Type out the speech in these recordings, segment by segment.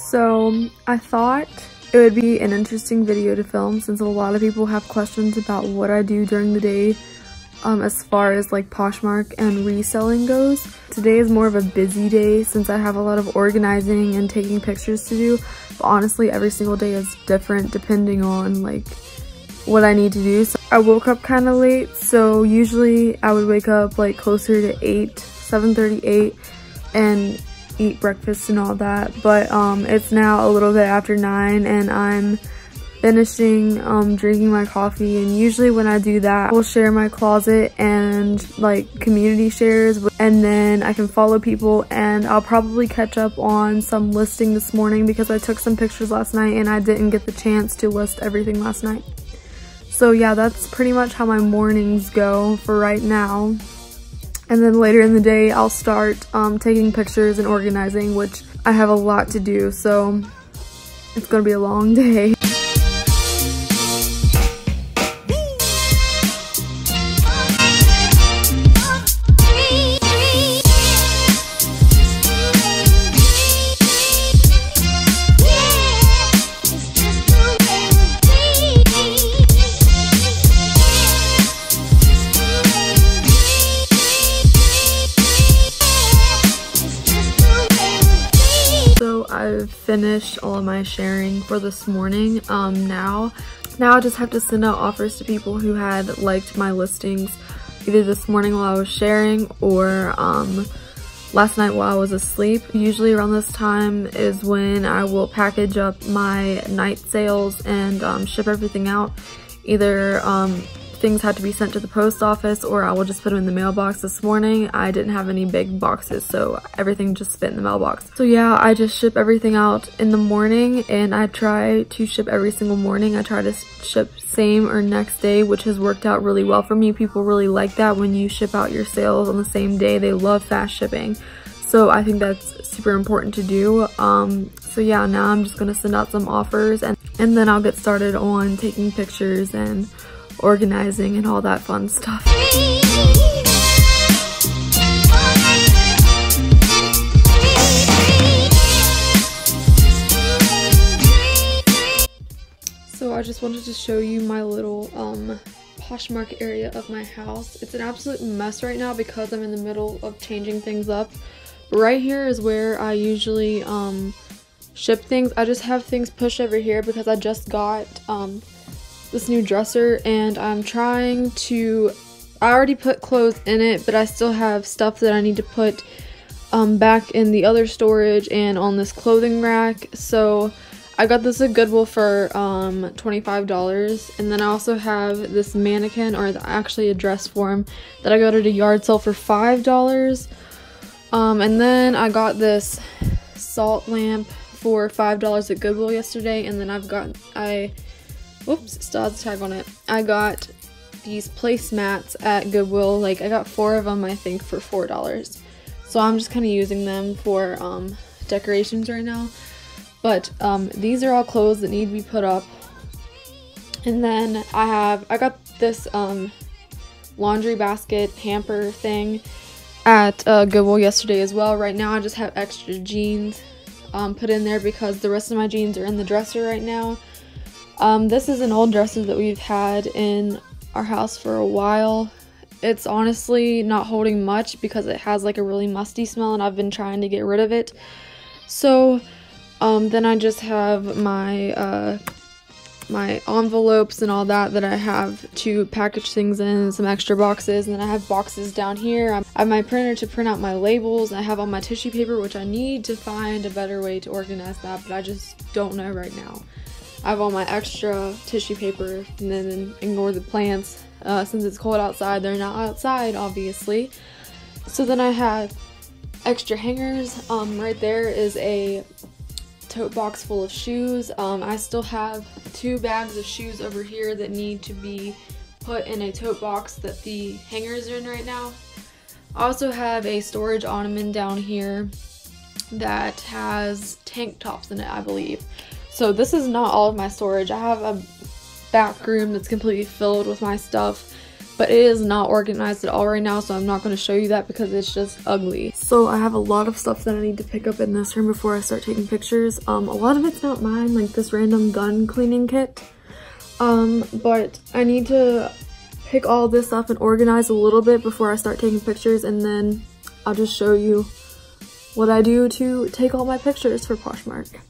So I thought it would be an interesting video to film since a lot of people have questions about what I do during the day as far as like Poshmark and reselling goes. Today is more of a busy day since I have a lot of organizing and taking pictures to do, but honestly every single day is different depending on like what I need to do. So I woke up kind of late, so usually I would wake up like closer to 7:38 and eat breakfast and all that, but it's now a little bit after 9 and I'm finishing drinking my coffee. And usually when I do that, I will share my closet and like community shares, and then I can follow people, and I'll probably catch up on some listing this morning because I took some pictures last night and I didn't get the chance to list everything last night. So yeah, that's pretty much how my mornings go for right now. And then later in the day, I'll start taking pictures and organizing, which I have a lot to do, so it's gonna be a long day. I've finished all of my sharing for this morning. Now I just have to send out offers to people who had liked my listings either this morning while I was sharing or last night while I was asleep. Usually around this time is when I will package up my night sales and ship everything out. Either things had to be sent to the post office or I will just put them in the mailbox. This morning I didn't have any big boxes, so everything just fit in the mailbox. So yeah, I just ship everything out in the morning, and I try to ship every single morning. I try to ship same or next day, which has worked out really well for me. People really like that when you ship out your sales on the same day. They love fast shipping, so I think that's super important to do. So yeah, now I'm just gonna send out some offers and then I'll get started on taking pictures and organizing and all that fun stuff. So I just wanted to show you my little Poshmark area of my house. It's an absolute mess right now because I'm in the middle of changing things up. But right here is where I usually ship things. I just have things pushed over here because I just got this new dresser, and I'm trying to, I already put clothes in it, but I still have stuff that I need to put back in the other storage and on this clothing rack. So I got this at Goodwill for $25, and then I also have this mannequin, or actually a dress form, that I got at a yard sale for $5. And then I got this salt lamp for $5 at Goodwill yesterday, and then oops, still has a tag on it. I got these placemats at Goodwill. Like, I got 4 of them, I think, for $4. So I'm just kind of using them for decorations right now. But these are all clothes that need to be put up. And then I got this laundry basket hamper thing at Goodwill yesterday as well. Right now I just have extra jeans put in there because the rest of my jeans are in the dresser right now. This is an old dresser that we've had in our house for a while. It's honestly not holding much because it has like a really musty smell, and I've been trying to get rid of it. So then I just have my my envelopes and all that I have to package things in, some extra boxes, and then I have boxes down here. I have my printer to print out my labels, and I have all my tissue paper, which I need to find a better way to organize that, but I just don't know right now. I have all my extra tissue paper, and then ignore the plants. Since it's cold outside, they're not outside, obviously. So then I have extra hangers. Right there is a tote box full of shoes. I still have 2 bags of shoes over here that need to be put in a tote box that the hangers are in right now. I also have a storage ottoman down here that has tank tops in it, I believe. So this is not all of my storage. I have a back room that's completely filled with my stuff. but it is not organized at all right now, so I'm not going to show you that because it's just ugly. So I have a lot of stuff that I need to pick up in this room before I start taking pictures. A lot of it's not mine, like this random gun cleaning kit. But I need to pick all this up and organize a little bit before I start taking pictures, and then I'll just show you what I do to take all my pictures for Poshmark.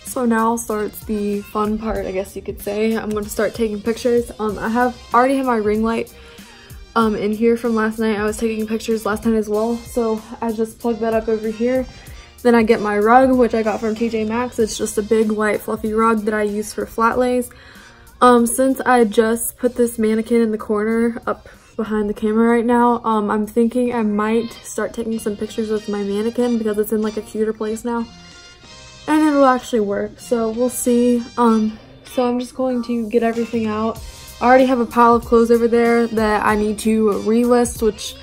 So now starts the fun part, I guess you could say. I'm going to start taking pictures. I already have my ring light in here from last night. I was taking pictures last night as well, so I just plug that up over here. Then I get my rug, which I got from TJ Maxx. It's just a big white fluffy rug that I use for flat lays. Since I just put this mannequin in the corner up behind the camera right now, I'm thinking I might start taking some pictures with my mannequin because it's in like a cuter place now. And it'll actually work, so we'll see. So I'm just going to get everything out. I already have a pile of clothes over there that I need to relist, which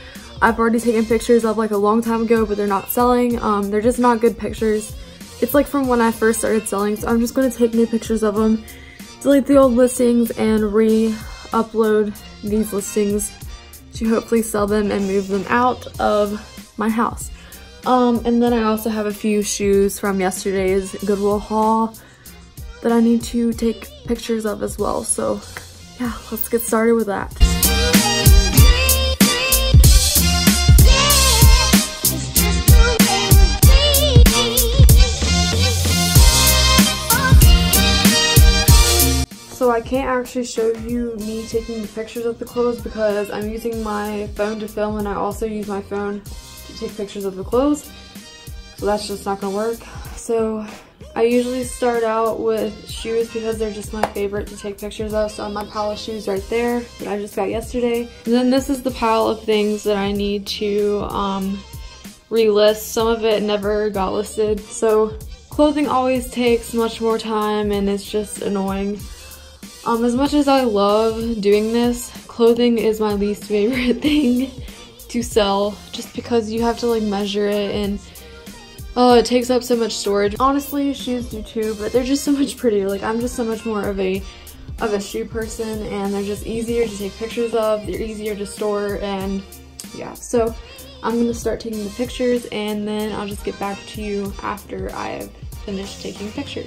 I've already taken pictures of like a long time ago, but they're not selling. They're just not good pictures. It's like from when I first started selling, so I'm just going to take new pictures of them, delete the old listings, and re-upload these listings to hopefully sell them and move them out of my house. And then I also have a few shoes from yesterday's Goodwill haul that I need to take pictures of as well. So yeah, let's get started with that. So I can't actually show you me taking the pictures of the clothes because I'm using my phone to film, and I also use my phone to take pictures of the clothes, so that's just not gonna work. So I usually start out with shoes because they're just my favorite to take pictures of. So I have my pile of shoes right there that I just got yesterday. And then this is the pile of things that I need to relist. Some of it never got listed, so clothing always takes much more time and it's just annoying. As much as I love doing this, clothing is my least favorite thing to sell, just because you have to like measure it, and oh, it takes up so much storage. Honestly, shoes do too, but they're just so much prettier. Like, I'm just so much more of a shoe person, and they're just easier to take pictures of, they're easier to store, and yeah. So I'm gonna start taking the pictures, and then I'll just get back to you after I've finished taking pictures.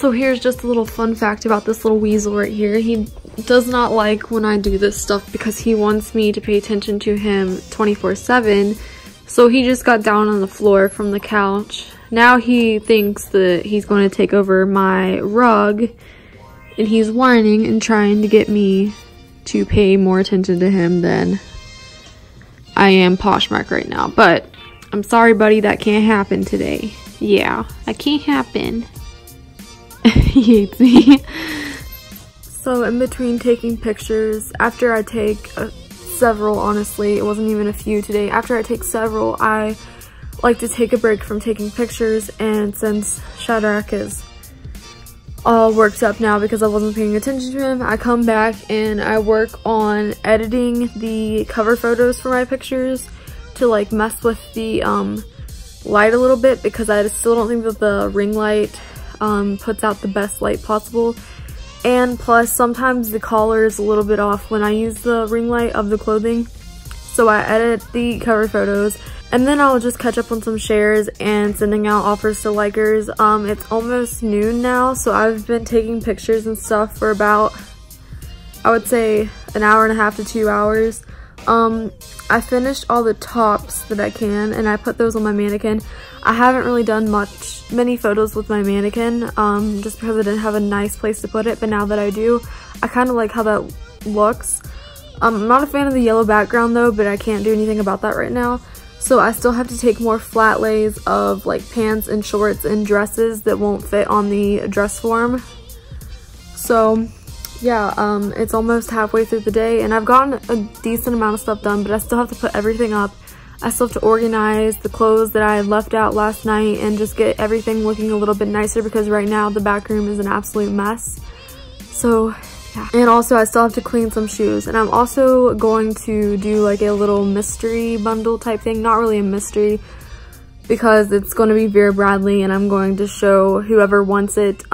So here's just a little fun fact about this little weasel right here. He does not like when I do this stuff because he wants me to pay attention to him 24/7. So he just got down on the floor from the couch. Now he thinks that he's going to take over my rug, and he's whining and trying to get me to pay more attention to him than I am Poshmark right now. But I'm sorry, buddy, that can't happen today. Yeah, that can't happen. He hates me. So in between taking pictures, after I take several, honestly, it wasn't even a few today. After I take several, I like to take a break from taking pictures, and since Shadrach is all worked up now because I wasn't paying attention to him, I come back and I work on editing the cover photos for my pictures to like mess with the light a little bit, because I still don't think that the ring light puts out the best light possible. And plus, sometimes the collar is a little bit off when I use the ring light of the clothing. So I edit the cover photos, and then I'll just catch up on some shares and sending out offers to likers. It's almost noon now, so I've been taking pictures and stuff for about, I would say, an hour and a half to 2 hours. I finished all the tops that I can, and I put those on my mannequin. I haven't really done many photos with my mannequin, just because I didn't have a nice place to put it, but now that I do, I kind of like how that looks. I'm not a fan of the yellow background though, but I can't do anything about that right now. So I still have to take more flat lays of like pants and shorts and dresses that won't fit on the dress form. So yeah, it's almost halfway through the day, and I've gotten a decent amount of stuff done, but I still have to put everything up. I still have to organize the clothes that I left out last night and just get everything looking a little bit nicer, because right now the back room is an absolute mess. So yeah. And also I still have to clean some shoes, and I'm also going to do like a little mystery bundle type thing. Not really a mystery, because it's going to be Vera Bradley, and I'm going to show whoever wants it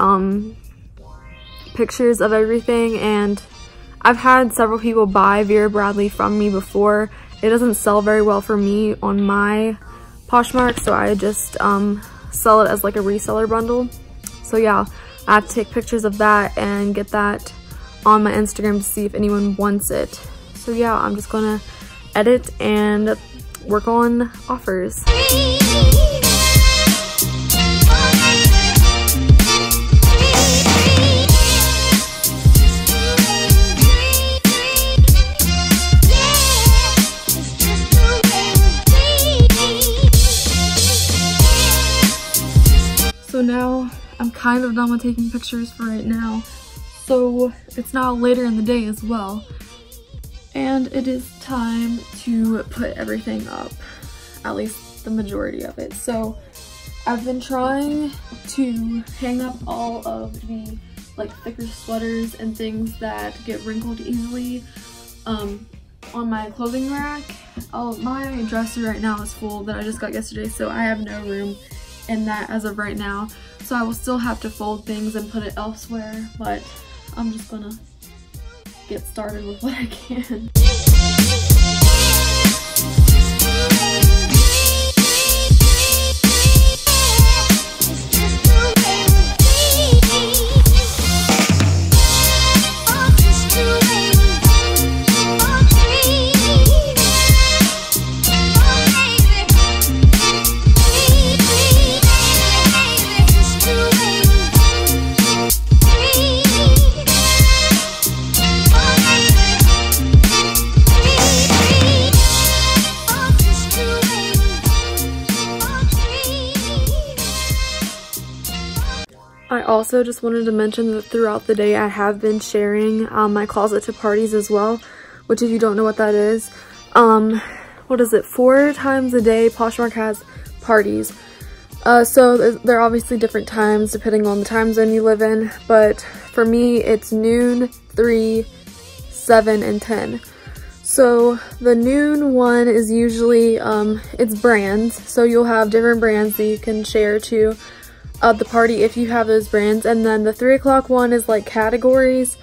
pictures of everything. And I've had several people buy Vera Bradley from me before. It doesn't sell very well for me on my Poshmark, so I just sell it as like a reseller bundle. So yeah, I have to take pictures of that and get that on my Instagram to see if anyone wants it. So yeah, I'm just gonna edit and work on offers. So now I'm kind of done with taking pictures for right now. So it's now later in the day as well, and it is time to put everything up, at least the majority of it. So I've been trying to hang up all of the like thicker sweaters and things that get wrinkled easily on my clothing rack. My dresser right now is full that I just got yesterday, so I have no room in that as of right now. So I will still have to fold things and put it elsewhere, but I'm just gonna get started with what I can. I also just wanted to mention that throughout the day I have been sharing my closet to parties as well, which if you don't know what that is, what is it, 4 times a day Poshmark has parties. So they're obviously different times depending on the time zone you live in, but for me it's noon, 3, 7, and 10. So the noon one is usually, it's brands, so you'll have different brands that you can share to the party if you have those brands. And then the 3 o'clock one is like categories,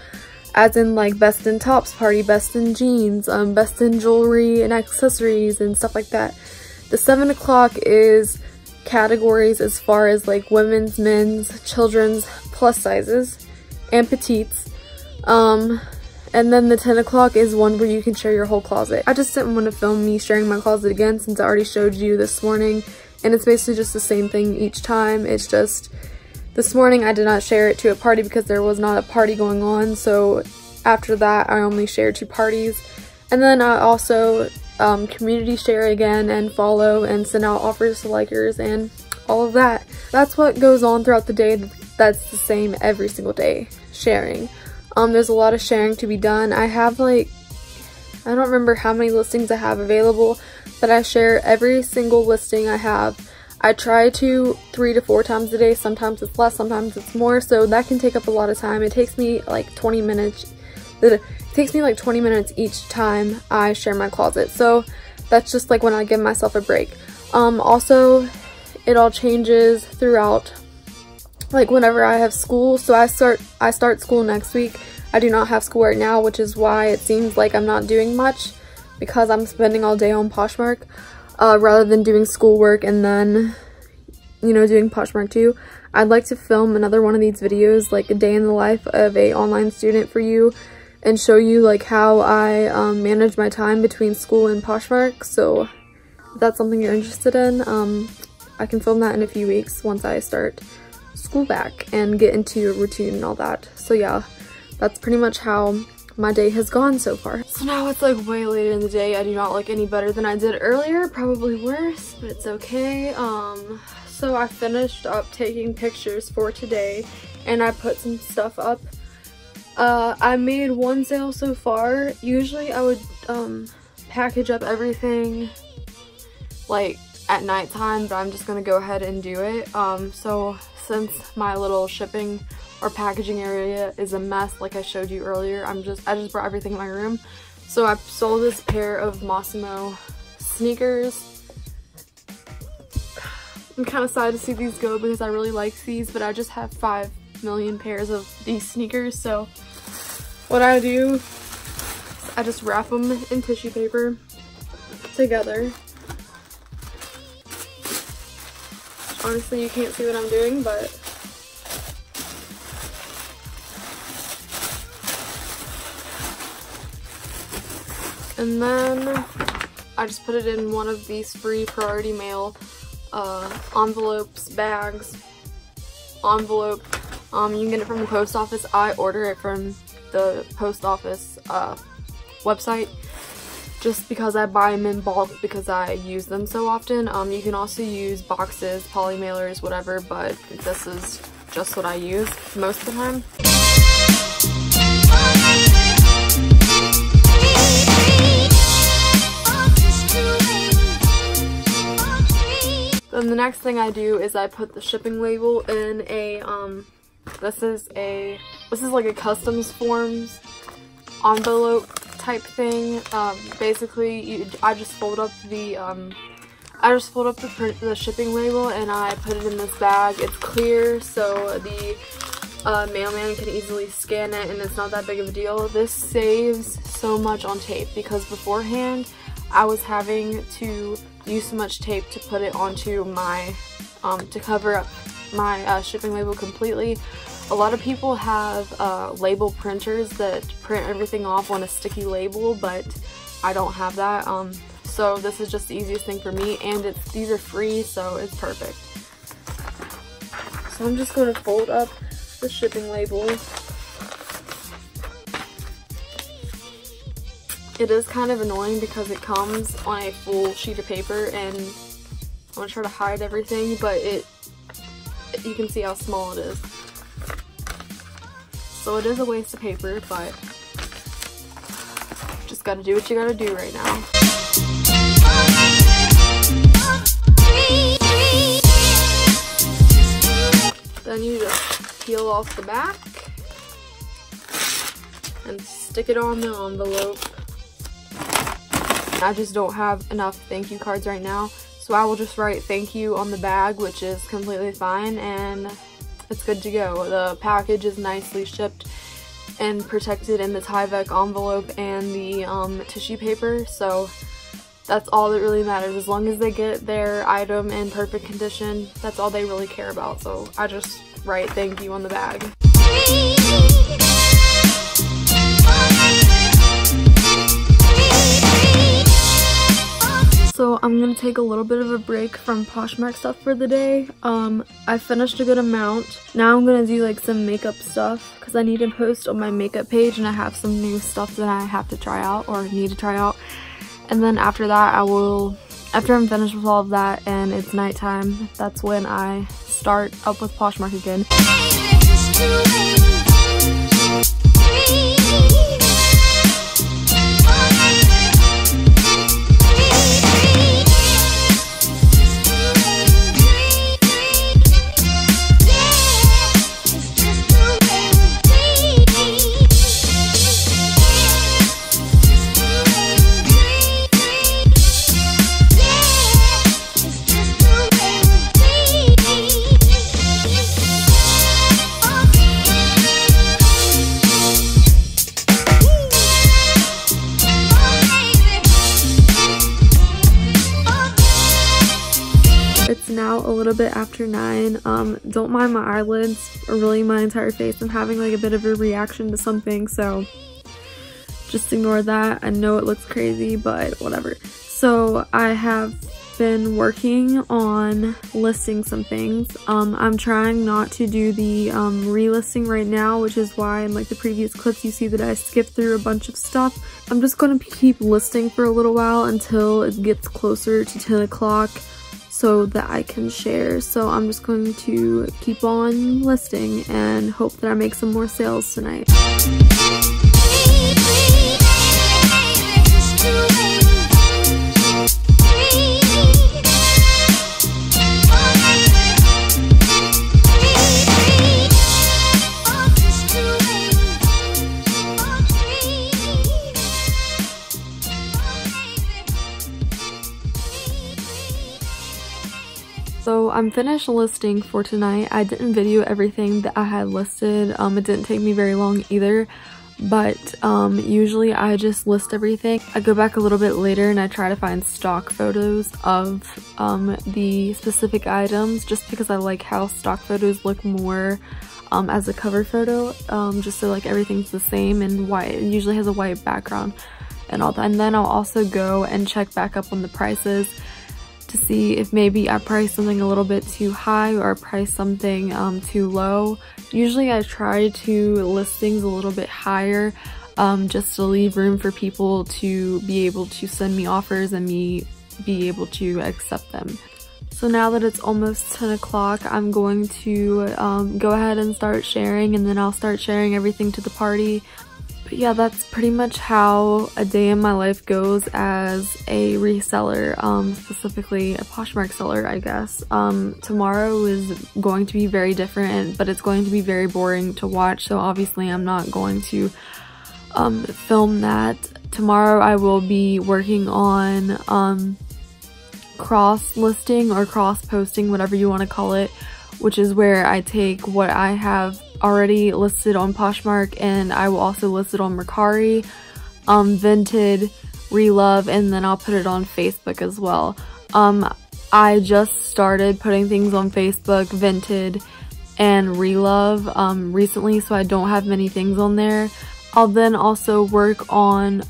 as in like best in tops party, best in jeans, best in jewelry and accessories and stuff like that. The 7 o'clock is categories as far as like women's, men's, children's, plus sizes, and petites. And then the 10 o'clock is one where you can share your whole closet. I just didn't want to film me sharing my closet again since I already showed you this morning, and it's basically just the same thing each time. It's just this morning I did not share it to a party because there was not a party going on, so After that, I only share to parties. And then I also community share again and follow and send out offers to likers and all of that. That's what goes on throughout the day. That's the same every single day, sharing. There's a lot of sharing to be done. I have like, I don't remember how many listings I have available, but I share every single listing I have. I try to 3 to 4 times a day. Sometimes it's less, sometimes it's more, so that can take up a lot of time. It takes me like 20 minutes. It takes me like 20 minutes each time I share my closet, so that's just like when I give myself a break. Also, it all changes throughout, like whenever I have school. So I start school next week. I do not have school right now, which is why it seems like I'm not doing much, because I'm spending all day on Poshmark rather than doing schoolwork and then, you know, doing Poshmark too. I'd like to film another one of these videos, like a day in the life of a online student for you, and show you like how I manage my time between school and Poshmark. So if that's something you're interested in, I can film that in a few weeks once I start school back and get into a routine and all that. So yeah, that's pretty much how my day has gone so far. So now it's like way later in the day. I do not look any better than I did earlier, probably worse, but it's okay. So I finished up taking pictures for today and I put some stuff up. I made one sale so far. Usually I would package up everything like at nighttime, but I'm just gonna go ahead and do it. So since my little shipping or packaging area is a mess, like I showed you earlier, I just brought everything in my room. So I sold this pair of Massimo sneakers. I'm kind of sad to see these go because I really like these, but I just have 5 million pairs of these sneakers. So what I do is I just wrap them in tissue paper together. Honestly, you can't see what I'm doing, but and then I just put it in one of these free priority mail envelopes, bags, envelope. You can get it from the post office. I order it from the post office website just because I buy them in bulk because I use them so often. You can also use boxes, poly mailers, whatever, but this is just what I use most of the time. Then the next thing I do is I put the shipping label in a this is like a customs forms envelope type thing. Basically I just fold up the the shipping label and I put it in this bag. It's clear, so the mailman can easily scan it and it's not that big of a deal. This saves so much on tape because beforehand I was having to use so much tape to put it onto my to cover up my shipping label completely. A lot of people have label printers that print everything off on a sticky label, but I don't have that. So this is just the easiest thing for me, and these are free, so it's perfect. So I'm just going to fold up the shipping label. It is kind of annoying because it comes on a full sheet of paper, and I'm going to try to hide everything, but you can see how small it is. So it is a waste of paper, but just gotta do what you gotta do right now. Then you just peel off the back and stick it on the envelope. I just don't have enough thank you cards right now, so I will just write thank you on the bag, which is completely fine, and it's good to go. The package is nicely shipped and protected in the Tyvek envelope and the tissue paper, so that's all that really matters. As long as they get their item in perfect condition, that's all they really care about. So I just write thank you on the bag. So I'm gonna take a little bit of a break from Poshmark stuff for the day. I finished a good amount. Now I'm gonna do like some makeup stuff because I need to post on my makeup page, and I have some new stuff that I have to try out or need to try out. And then after that after I'm finished with all of that and it's nighttime, that's when I start up with Poshmark again. It's now a little bit after 9. Don't mind my eyelids or really my entire face. I'm having like a bit of a reaction to something, so just ignore that. I know it looks crazy, but whatever. So I have been working on listing some things. I'm trying not to do the relisting right now, which is why in like the previous clips you see that I skipped through a bunch of stuff. I'm just going to keep listing for a little while until it gets closer to 10 o'clock. So that I can share. So I'm just going to keep on listing and hope that I make some more sales tonight. So I'm finished listing for tonight. I didn't video everything that I had listed. It didn't take me very long either, but usually I just list everything. I go back a little bit later and I try to find stock photos of the specific items, just because I like how stock photos look more as a cover photo, just so like everything's the same and white. It usually has a white background and all that. And then I'll also go and check back up on the prices to see if maybe I price something a little bit too high or price something too low. Usually I try to list things a little bit higher, just to leave room for people to be able to send me offers and me be able to accept them. So now that it's almost 10 o'clock, I'm going to go ahead and start sharing, and then I'll start sharing everything to the party. But yeah, that's pretty much how a day in my life goes as a reseller, specifically a Poshmark seller, I guess. Tomorrow is going to be very different, but it's going to be very boring to watch, so obviously I'm not going to film that. Tomorrow I will be working on cross-listing or cross-posting, whatever you want to call it, which is where I take what I have already listed on Poshmark and I will also list it on Mercari, Vinted, Relovv, and then I'll put it on Facebook as well. I just started putting things on Facebook, Vinted, and Relovv recently, so I don't have many things on there. I'll then also work on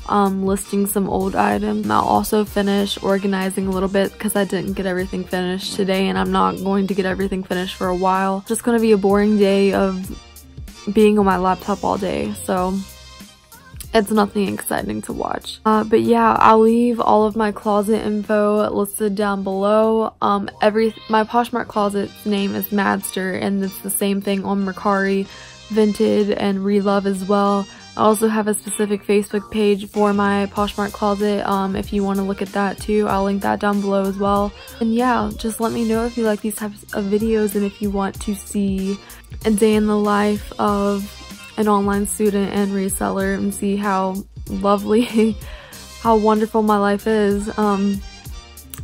listing some old items. I'll also finish organizing a little bit because I didn't get everything finished today, and I'm not going to get everything finished for a while. It's just going to be a boring day of being on my laptop all day, so it's nothing exciting to watch. But yeah, I'll leave all of my closet info listed down below. My Poshmark closet's name is Maadsterr, and it's the same thing on Mercari, Vinted, and Relovv as well. I also have a specific Facebook page for my Poshmark closet if you want to look at that too. I'll link that down below as well. And yeah, just let me know if you like these types of videos and if you want to see a day in the life of an online student and reseller and see how lovely, how wonderful my life is.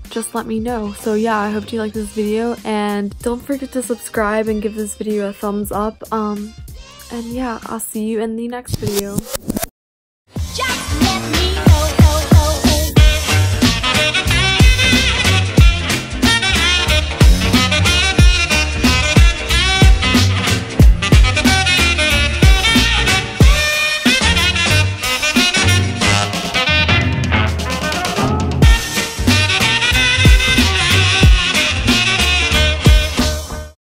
Just let me know. So yeah, I hope you like this video, and don't forget to subscribe and give this video a thumbs up. And yeah, I'll see you in the next video.